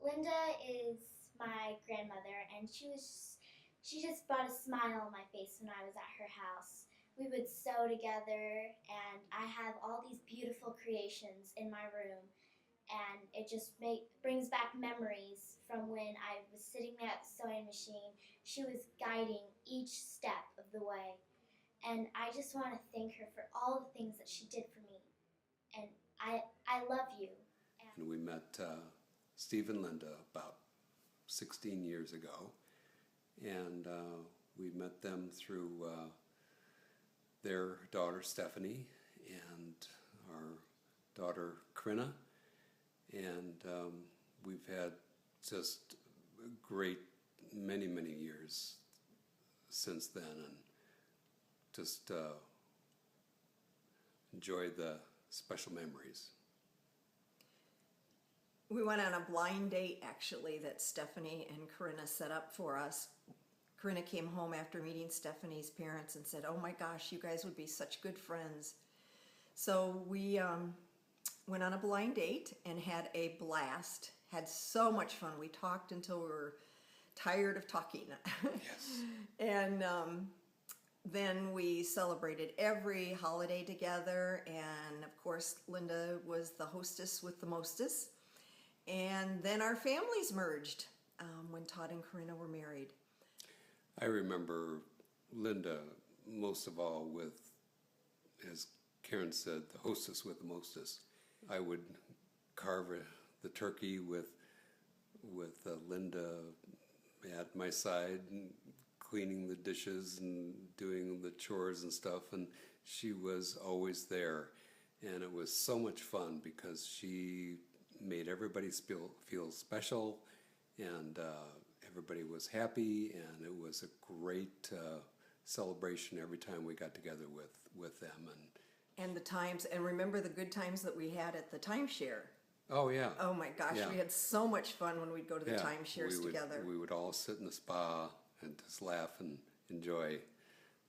Linda is my grandmother, and she just brought a smile on my face when I was at her house. We would sew together, and I have all these beautiful creations in my room, and it just brings back memories from when I was sitting there at the sewing machine. She was guiding each step of the way, and I just want to thank her for all the things that she did for me. And I love you. And we met Steve and Linda about 16 years ago, and we met them through their daughter Stefani and our daughter Corinna, and we've had just great many years since then, and just enjoy the special memories. We went on a blind date, actually, that Stefani and Corinna set up for us. Corinna came home after meeting Stefani's parents and said, "Oh my gosh, you guys would be such good friends." So we went on a blind date and had a blast. Had so much fun. We talked until we were tired of talking. Yes. And then we celebrated every holiday together. And of course, Linda was the hostess with the mostess. And then our families merged when Todd and Corinna were married. I remember Linda most of all with, as Karen said, the hostess with the mostess. I would carve the turkey with Linda at my side, and cleaning the dishes and doing the chores and stuff, and she was always there. And it was so much fun because she made everybody feel special, and everybody was happy, and it was a great celebration every time we got together with them. And the times, and remember the good times that we had at the timeshare. Oh yeah. Oh my gosh, Yeah. we had so much fun when we'd go to the timeshares together. We would all sit in the spa and just laugh and enjoy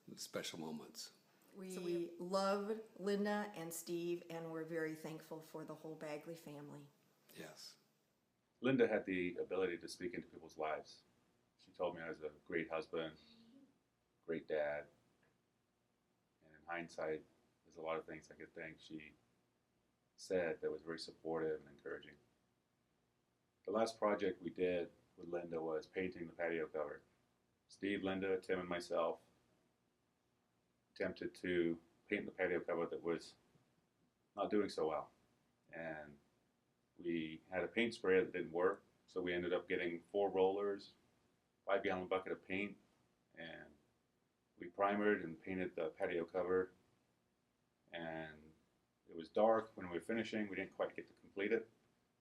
the special moments. We loved Linda and Steve, and we're very thankful for the whole Bagley family. Yes. Linda had the ability to speak into people's lives. She told me I was a great husband, great dad, and in hindsight, there's a lot of things I could think she said that was very supportive and encouraging. The last project we did with Linda was painting the patio cover. Steve, Linda, Tim, and myself attempted to paint the patio cover that was not doing so well. And we had a paint sprayer that didn't work, so we ended up getting 4 rollers, 5-gallon bucket of paint, and we primered and painted the patio cover. And it was dark when we were finishing. We didn't quite get to complete it.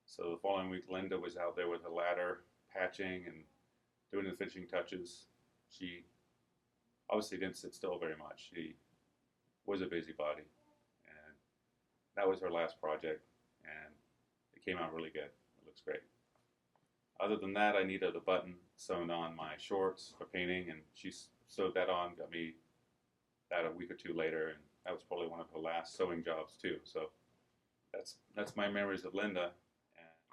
So the following week, Linda was out there with a ladder, patching and doing the finishing touches. She obviously didn't sit still very much. She was a busybody. And that was her last project. And it came out really good. It looks great. Other than that, I needed a button sewn on my shorts for painting, and she sewed that on, got me that a week or 2 later, and that was probably one of her last sewing jobs too. So that's my memories of Linda.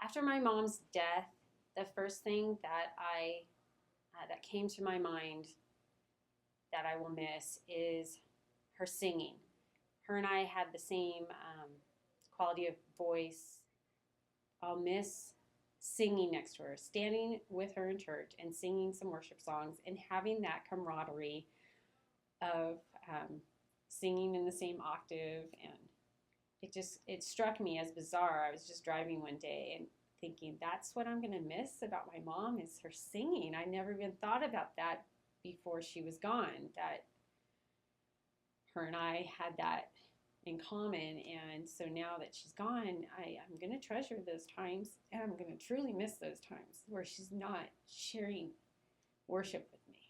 After my mom's death, the first thing that that came to my mind that I will miss is her singing. Her and I had the same quality of voice. I'll miss singing next to her, standing with her in church and singing some worship songs and having that camaraderie of singing in the same octave. And it struck me as bizarre. I was just driving one day and thinking, that's what I'm going to miss about my mom is her singing. I never even thought about that before she was gone, that her and I had that in common. And so now that she's gone, I'm going to treasure those times, and I'm going to truly miss those times where she's not sharing worship with me.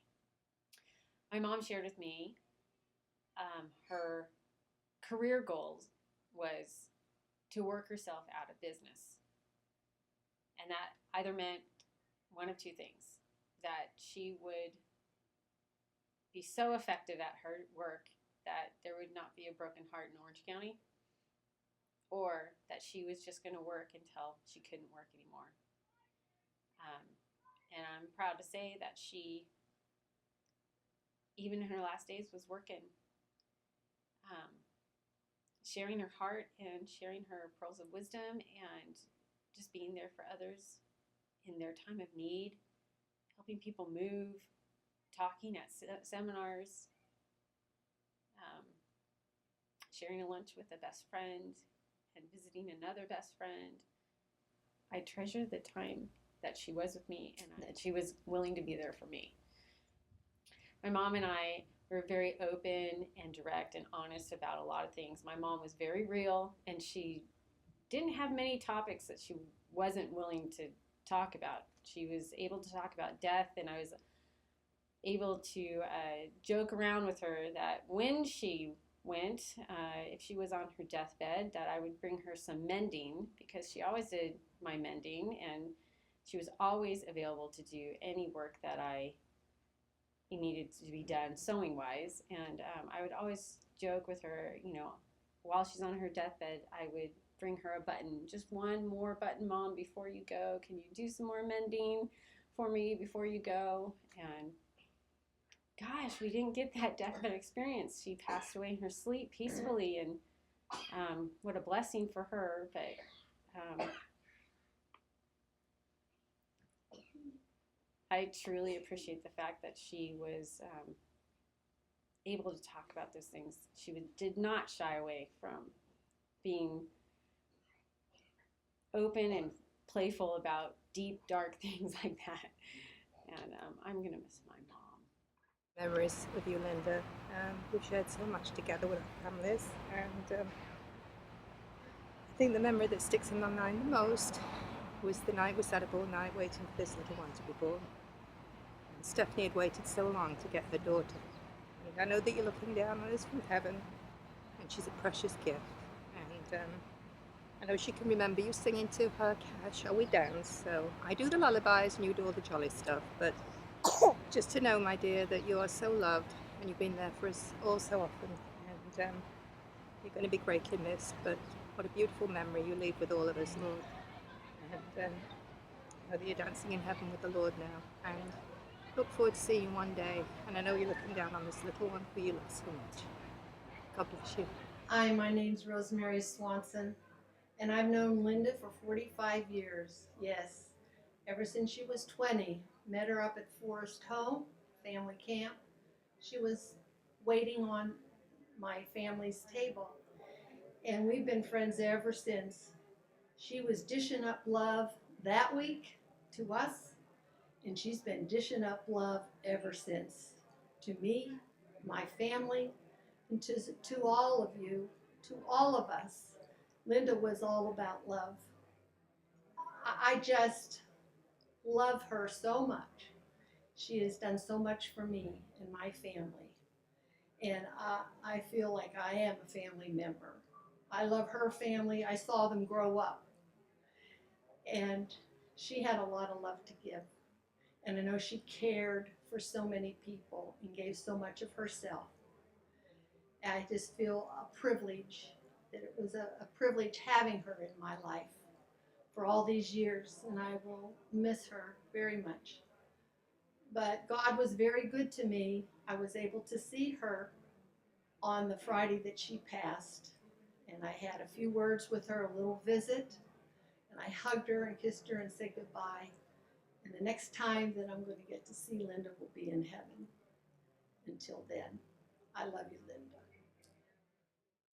My mom shared with me her career goals was to work herself out of business. And that either meant one of 2 things, that she would be so effective at her work that there would not be a broken heart in Orange County, or that she was just going to work until she couldn't work anymore. proud to say that she, even in her last days, was working, sharing her heart and sharing her pearls of wisdom and just being there for others in their time of need, helping people move, talking at seminars, sharing a lunch with a best friend and visiting another best friend. I treasure the time that she was with me and that she was willing to be there for me. My mom and I were very open and direct and honest about a lot of things. My mom was very real, and she didn't have many topics that she wasn't willing to talk about. She was able to talk about death, and I was able to joke around with her that when she went, if she was on her deathbed, that I would bring her some mending, because she always did my mending, and she was always available to do any work that I needed to be done sewing wise. And I would always joke with her, you know, while she's on her deathbed, I would bring her a button, just one more button, Mom, before you go. Can you do some more mending for me before you go? And gosh, we didn't get that deathbed experience. She passed away in her sleep peacefully, and what a blessing for her. But I truly appreciate the fact that she was able to talk about those things. She did not shy away from being open and playful about deep, dark things like that. And I'm going to miss my mom. Memories with you, Linda. We've shared so much together with our families, and I think the memory that sticks in my mind the most was the night we sat up all night waiting for this little one to be born. And Stefani had waited so long to get her daughter. And I know that you're looking down on us from heaven, and she's a precious gift. And I know she can remember you singing to her, Shall We Dance? So I do the lullabies and you do all the jolly stuff, but just to know, my dear, that you are so loved and you've been there for us all so often, and you're going to be greatly missed, but what a beautiful memory you leave with all of us, Lord. And I know that you're dancing in heaven with the Lord now, and look forward to seeing you one day. And I know you're looking down on this little one who you love so much. God bless you. Hi, my name's Rosemary Swanson, and I've known Linda for 45 years. Yes, ever since she was 20. Met her up at Forest Home family camp. She was waiting on my family's table, and we've been friends ever since. She was dishing up love that week to us, and she's been dishing up love ever since to me, my family, and to all of you, to all of us. Linda was all about love. I just love her so much. She has done so much for me and my family. And I feel like I am a family member. I love her family. I saw them grow up. And she had a lot of love to give. And I know she cared for so many people and gave so much of herself. I just feel a privilege, that it was a privilege having her in my life for all these years, and I will miss her very much. But God was very good to me. I was able to see her on the Friday that she passed, and I had a few words with her, a little visit, and I hugged her and kissed her and said goodbye. And the next time that I'm going to get to see Linda will be in heaven. Until then, I love you.